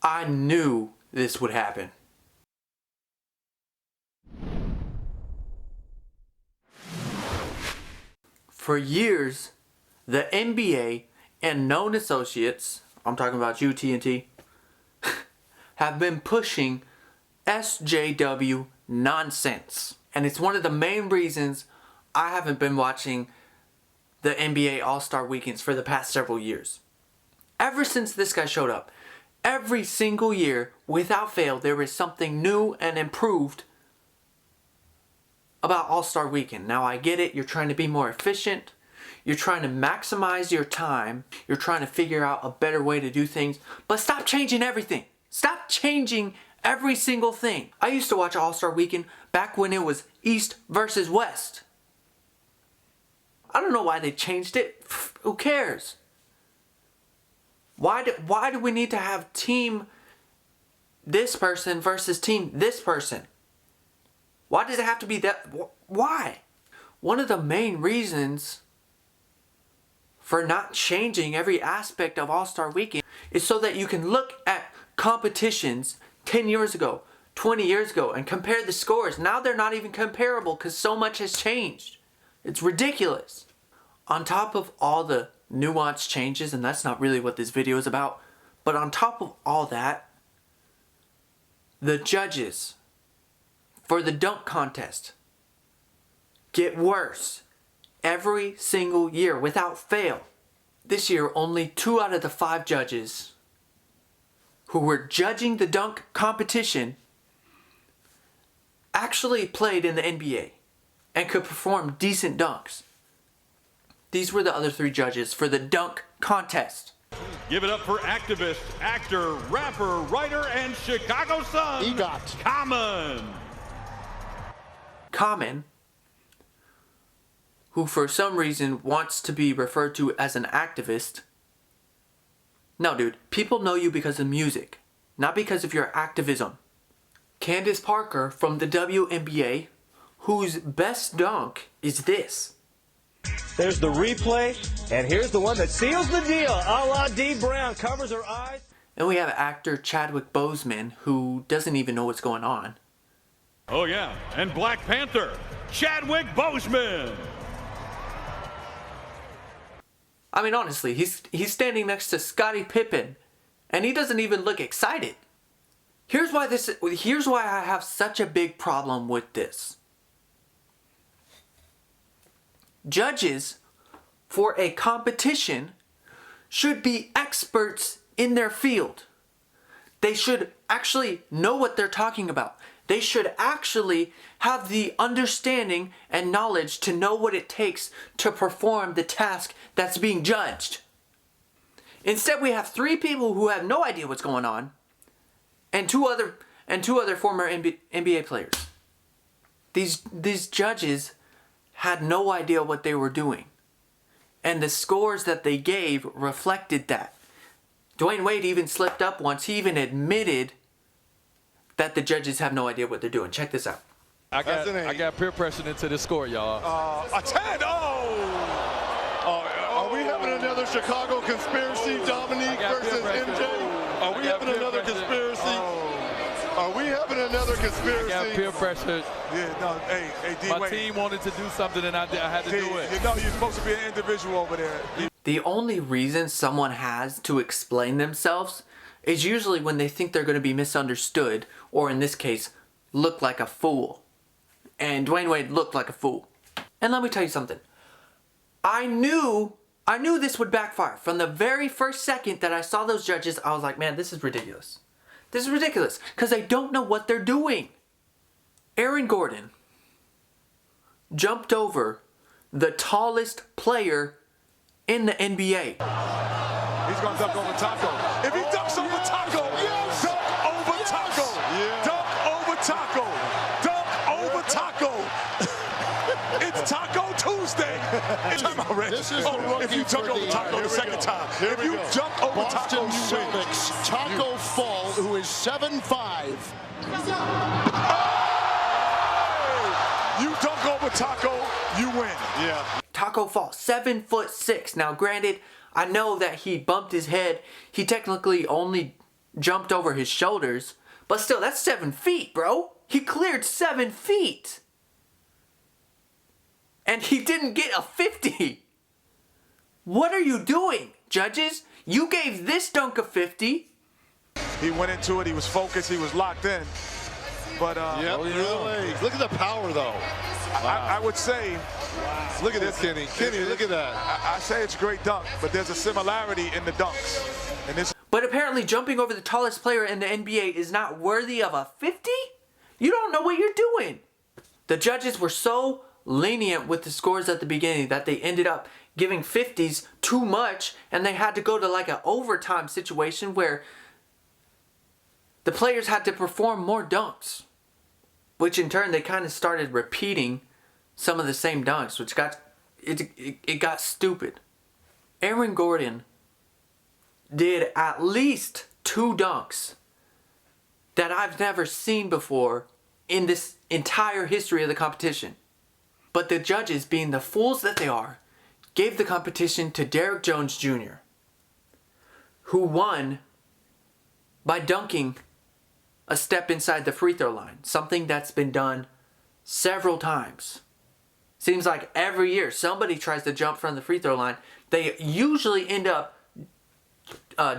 I knew this would happen. For years, the NBA and known associates, I'm talking about UT&T, have been pushing SJW nonsense. And it's one of the main reasons I haven't been watching the NBA All-Star Weekends for the past several years. Ever since this guy showed up, every single year, without fail, there is something new and improved about All-Star Weekend. Now I get it, you're trying to be more efficient, you're trying to maximize your time, you're trying to figure out a better way to do things, but stop changing everything. Stop changing every single thing. I used to watch All-Star Weekend back when it was East versus West. I don't know why they changed it. Who cares? Why do we need to have team this person versus team this person? Why does it have to be that? Why? One of the main reasons for not changing every aspect of All-Star Weekend is so that you can look at competitions 10 years ago, 20 years ago, and compare the scores. Now they're not even comparable because so much has changed. It's ridiculous. On top of all the nuanced changes, and that's not really what this video is about, but on top of all that, the judges for the dunk contest get worse every single year without fail. This year, only 2 out of the 5 judges who were judging the dunk competition actually played in the NBA and could perform decent dunks. These were the other 3 judges for the dunk contest. Give it up for activist, actor, rapper, writer, and Chicago Sun, EGOT. Common, who for some reason wants to be referred to as an activist. No, dude, people know you because of music, not because of your activism. Candace Parker from the WNBA, whose best dunk is this. There's the replay, and here's the one that seals the deal. A la D. Brown covers her eyes. And we have actor Chadwick Boseman, who doesn't even know what's going on. Oh yeah, and Black Panther, Chadwick Boseman. I mean, honestly, he's standing next to Scottie Pippen, and he doesn't even look excited. Here's why I have such a big problem with this. Judges for a competition should be experts in their field. They should actually know what they're talking about. They should actually have the understanding and knowledge to know what it takes to perform the task that's being judged. Instead, we have 3 people who have no idea what's going on, and two other former NBA players. These judges had no idea what they were doing, and the scores that they gave reflected that. Dwayne Wade even slipped up once. He even admitted that the judges have no idea what they're doing. Check this out. I got peer pressure into this score, y'all. A 10. Are we having another Chicago conspiracy, Dominique versus MJ? Are we having another conspiracy? Are we having another conspiracy? I got peer pressure. Yeah, no, hey, D. My team wanted to do something, and I had to do it. You know, you're supposed to be an individual over there. The only reason someone has to explain themselves is usually when they think they're going to be misunderstood, or in this case, look like a fool. And Dwayne Wade looked like a fool. And let me tell you something. I knew this would backfire. From the very first second that I saw those judges, I was like, man, this is ridiculous. This is ridiculous, because they don't know what they're doing. Aaron Gordon jumped over the tallest player in the NBA. He's going to dunk over Taco. If he dunks over Taco, yes! Dunk over Taco. Yeah. Dunk over Taco. Dunk over Taco. It's Taco Tuesday. Time already. This is the rookie if you dunk over Taco the second time. If you jump over Boston Taco, you Celtics, Taco Fall, who is 7'5". You dunk over Taco, you win. Yeah. Taco Fall, 7'6". Now granted, I know that he bumped his head. He technically only jumped over his shoulders. But still, that's 7 feet, bro. He cleared 7 feet. And he didn't get a 50. What are you doing, judges? You gave this dunk a 50. He went into it. He was focused. He was locked in. But really. Look at the power, though. I would say, Look at this, Kenny. Kenny, look at that. I say it's a great dunk, but there's a similarity in the dunks. And this. But apparently jumping over the tallest player in the NBA is not worthy of a 50? You don't know what you're doing. The judges were so lenient with the scores at the beginning that they ended up giving 50s too much, and they had to go to like an overtime situation where the players had to perform more dunks, which in turn they kind of started repeating some of the same dunks, which got it got stupid. Aaron Gordon did at least 2 dunks that I've never seen before in this entire history of the competition. But the judges, being the fools that they are, gave the competition to Derrick Jones Jr., who won by dunking a step inside the free throw line, something that's been done several times. Seems like every year somebody tries to jump from the free throw line. They usually end up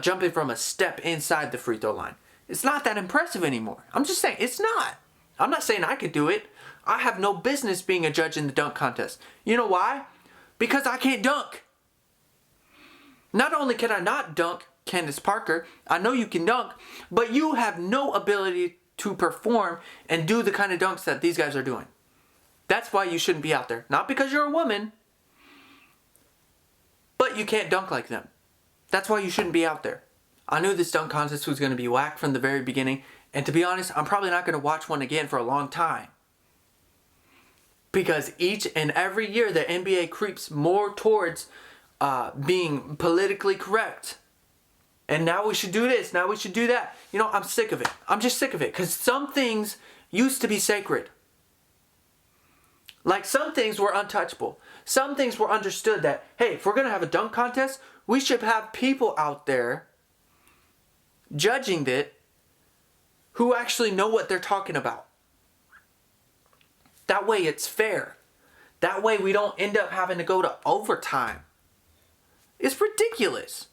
jumping from a step inside the free throw line. It's not that impressive anymore. I'm just saying, it's not. I'm not saying I could do it. I have no business being a judge in the dunk contest. You know why? Because I can't dunk. Not only can I not dunk Candace Parker, I know you can dunk, but you have no ability to perform and do the kind of dunks that these guys are doing. That's why you shouldn't be out there. Not because you're a woman, but you can't dunk like them. That's why you shouldn't be out there. I knew this dunk contest was going to be whack from the very beginning, and to be honest, I'm probably not going to watch one again for a long time. Because each and every year the NBA creeps more towards being politically correct. And now we should do this, now we should do that. You know, I'm sick of it. I'm just sick of it. Because some things used to be sacred. Like some things were untouchable. Some things were understood that, hey, if we're going to have a dunk contest, we should have people out there judging it who actually know what they're talking about. That way it's fair. That way we don't end up having to go to overtime. It's ridiculous.